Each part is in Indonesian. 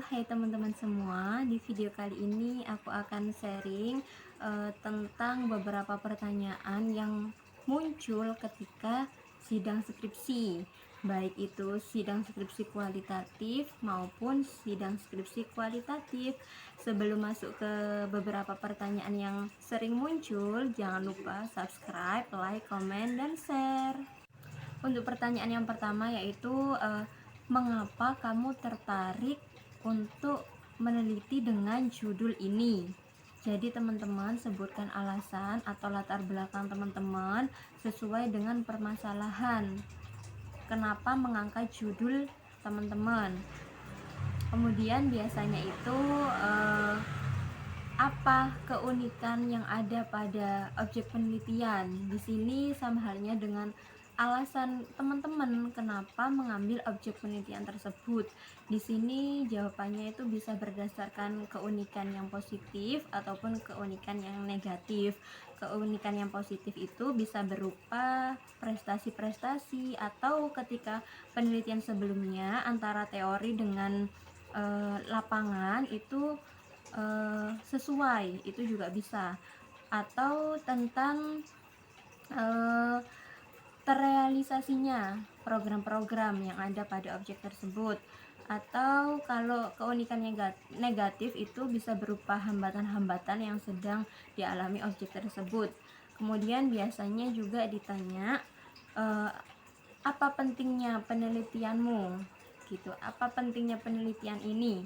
Hai teman-teman semua. Di video kali ini aku akan sharing tentang beberapa pertanyaan yang muncul ketika sidang skripsi, baik itu sidang skripsi kualitatif maupun sidang skripsi kualitatif. Sebelum masuk ke beberapa pertanyaan yang sering muncul, jangan lupa subscribe, like, komen, dan share. Untuk pertanyaan yang pertama yaitu mengapa kamu tertarik untuk meneliti dengan judul ini? Jadi teman-teman sebutkan alasan atau latar belakang teman-teman sesuai dengan permasalahan. Kenapa mengangkat judul teman-teman? Kemudian biasanya itu apa keunikan yang ada pada objek penelitian? Di sini sama halnya dengan alasan teman-teman kenapa mengambil objek penelitian tersebut. Di sini jawabannya itu bisa berdasarkan keunikan yang positif ataupun keunikan yang negatif. Keunikan yang positif itu bisa berupa prestasi-prestasi atau ketika penelitian sebelumnya antara teori dengan lapangan itu sesuai, itu juga bisa. Atau tentang terrealisasinya program-program yang ada pada objek tersebut. Atau kalau keunikan negatif itu bisa berupa hambatan-hambatan yang sedang dialami objek tersebut. Kemudian biasanya juga ditanya apa pentingnya penelitianmu gitu, apa pentingnya penelitian ini.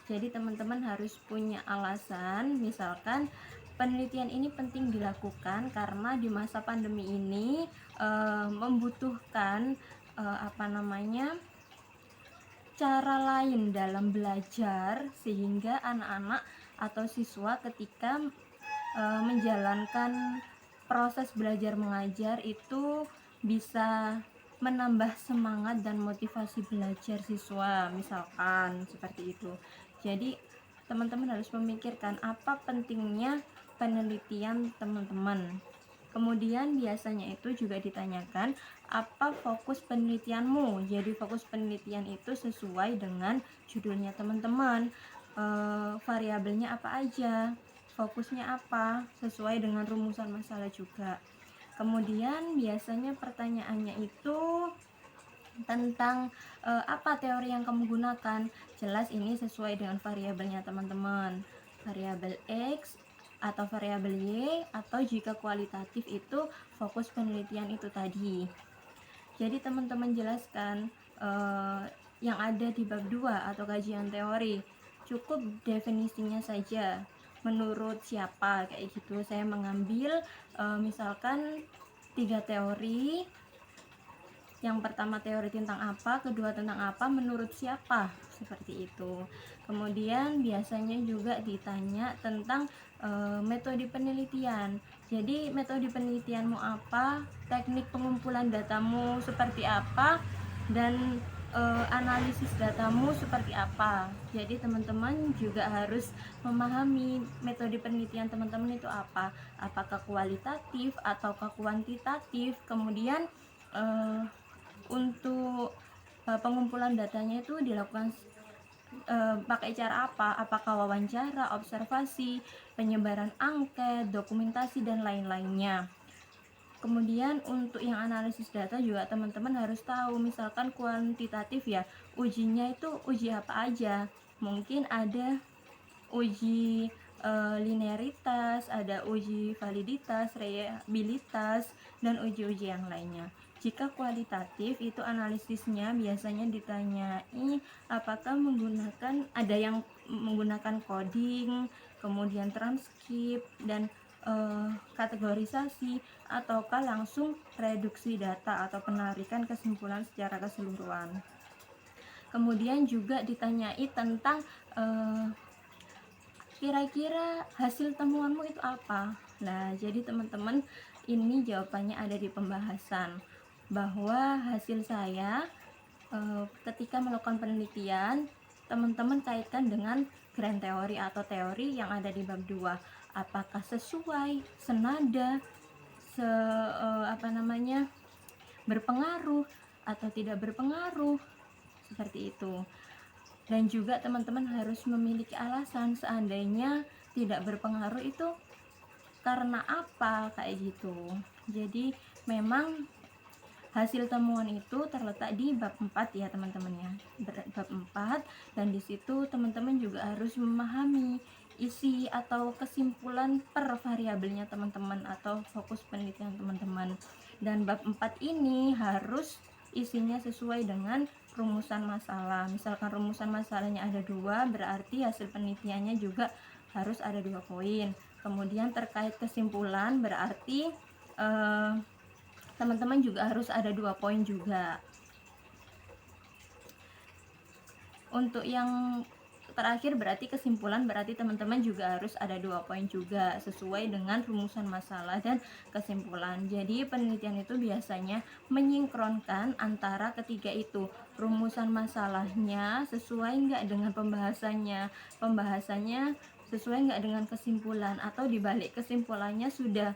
Jadi teman-teman harus punya alasan, misalkan penelitian ini penting dilakukan karena di masa pandemi ini membutuhkan cara lain dalam belajar, sehingga anak-anak atau siswa ketika menjalankan proses belajar mengajar itu bisa menambah semangat dan motivasi belajar siswa, misalkan seperti itu. Jadi teman-teman harus memikirkan apa pentingnya penelitian teman-teman. Kemudian biasanya itu juga ditanyakan apa fokus penelitianmu. Jadi fokus penelitian itu sesuai dengan judulnya teman-teman. Variabelnya apa aja, fokusnya apa, sesuai dengan rumusan masalah juga. Kemudian biasanya pertanyaannya itu tentang apa teori yang kamu gunakan. Jelas ini sesuai dengan variabelnya teman-teman, variabel X atau variabel Y, atau jika kualitatif itu fokus penelitian itu tadi. Jadi teman-teman jelaskan yang ada di bab 2 atau kajian teori, cukup definisinya saja, menurut siapa, kayak gitu. Saya mengambil misalkan 3 teori. Yang pertama teori tentang apa, kedua tentang apa, menurut siapa, seperti itu. Kemudian biasanya juga ditanya tentang metode penelitian. Jadi metode penelitianmu apa, teknik pengumpulan datamu seperti apa, dan analisis datamu seperti apa. Jadi teman-teman juga harus memahami metode penelitian teman-teman itu apa, apakah kualitatif ataukah kuantitatif. Kemudian untuk pengumpulan datanya itu dilakukan pakai cara apa, apakah wawancara, observasi, penyebaran angket, dokumentasi, dan lain-lainnya. Kemudian untuk yang analisis data juga teman-teman harus tahu, misalkan kuantitatif ya, ujinya itu uji apa aja. Mungkin ada uji linearitas, ada uji validitas, reliabilitas, dan uji-uji yang lainnya. Jika kualitatif itu analisisnya biasanya ditanyai apakah ada yang menggunakan coding, kemudian transkrip, dan kategorisasi, ataukah langsung reduksi data atau penarikan kesimpulan secara keseluruhan. Kemudian juga ditanyai tentang kira-kira hasil temuanmu itu apa. Nah, jadi teman-teman, ini jawabannya ada di pembahasan, bahwa hasil saya ketika melakukan penelitian, teman-teman kaitkan dengan grand teori atau teori yang ada di bab 2. Apakah sesuai, senada, berpengaruh atau tidak berpengaruh, seperti itu. Dan juga teman-teman harus memiliki alasan seandainya tidak berpengaruh itu karena apa, kayak gitu. Jadi memang hasil temuan itu terletak di bab 4 ya teman-teman ya, bab 4, dan di situ teman-teman juga harus memahami isi atau kesimpulan per variabelnya teman-teman atau fokus penelitian teman-teman. Dan bab 4 ini harus isinya sesuai dengan rumusan masalah. Misalkan rumusan masalahnya ada 2, berarti hasil penelitiannya juga harus ada 2 poin. Kemudian terkait kesimpulan berarti teman-teman juga harus ada 2 poin juga. Untuk yang terakhir berarti kesimpulan, berarti teman-teman juga harus ada 2 poin juga sesuai dengan rumusan masalah dan kesimpulan. Jadi penelitian itu biasanya menyinkronkan antara ketiga itu, rumusan masalahnya sesuai nggak dengan pembahasannya sesuai nggak dengan kesimpulan, atau dibalik kesimpulannya sudah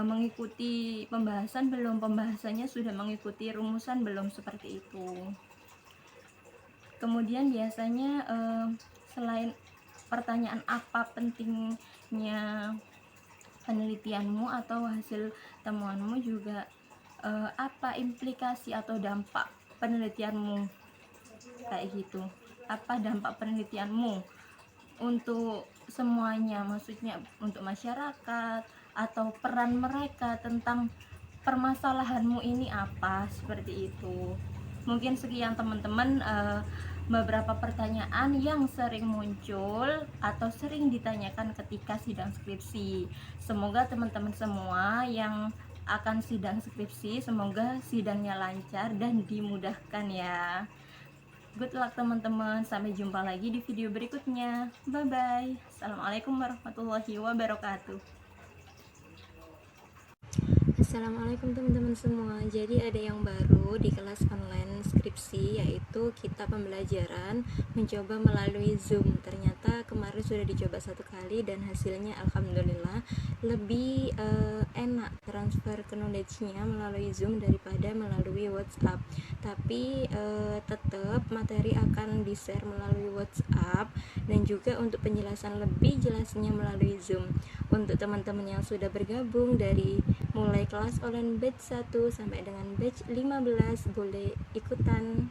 mengikuti pembahasan belum, pembahasannya sudah mengikuti rumusan belum, seperti itu. Kemudian biasanya selain pertanyaan apa pentingnya penelitianmu atau hasil temuanmu, juga apa implikasi atau dampak penelitianmu, kayak gitu. Apa dampak penelitianmu untuk semuanya, maksudnya untuk masyarakat atau peran mereka tentang permasalahanmu ini apa, seperti itu. Mungkin sekian teman-teman beberapa pertanyaan yang sering muncul atau sering ditanyakan ketika sidang skripsi. Semoga teman-teman semua yang akan sidang skripsi, semoga sidangnya lancar dan dimudahkan ya. Good luck teman-teman, sampai jumpa lagi di video berikutnya. Bye bye. Assalamualaikum warahmatullahi wabarakatuh. Assalamualaikum teman-teman semua. Jadi ada yang baru di kelas online skripsi, yaitu kita pembelajaran mencoba melalui Zoom. Ternyata kemarin sudah dicoba 1 kali dan hasilnya alhamdulillah lebih enak transfer knowledge-nya melalui Zoom daripada melalui WhatsApp. Tapi tetap materi akan di-share melalui WhatsApp, dan juga untuk penjelasan lebih jelasnya melalui Zoom. Untuk teman-teman yang sudah bergabung dari mulai kelas online batch 1 sampai dengan batch 15 boleh ikutan.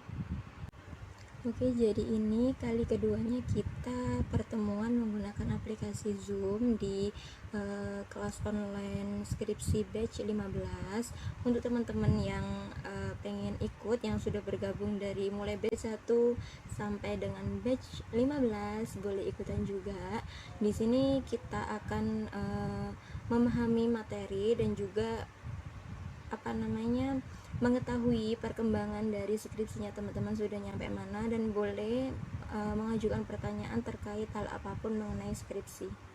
Oke, jadi ini kali keduanya kita pertemuan menggunakan aplikasi Zoom di kelas online skripsi batch 15. Untuk teman-teman yang pengen ikut, yang sudah bergabung dari mulai batch 1 sampai dengan batch 15 boleh ikutan juga. Di sini kita akan memahami materi dan juga mengetahui perkembangan dari skripsinya teman-teman sudah nyampe mana, dan boleh mengajukan pertanyaan terkait hal apapun mengenai skripsi.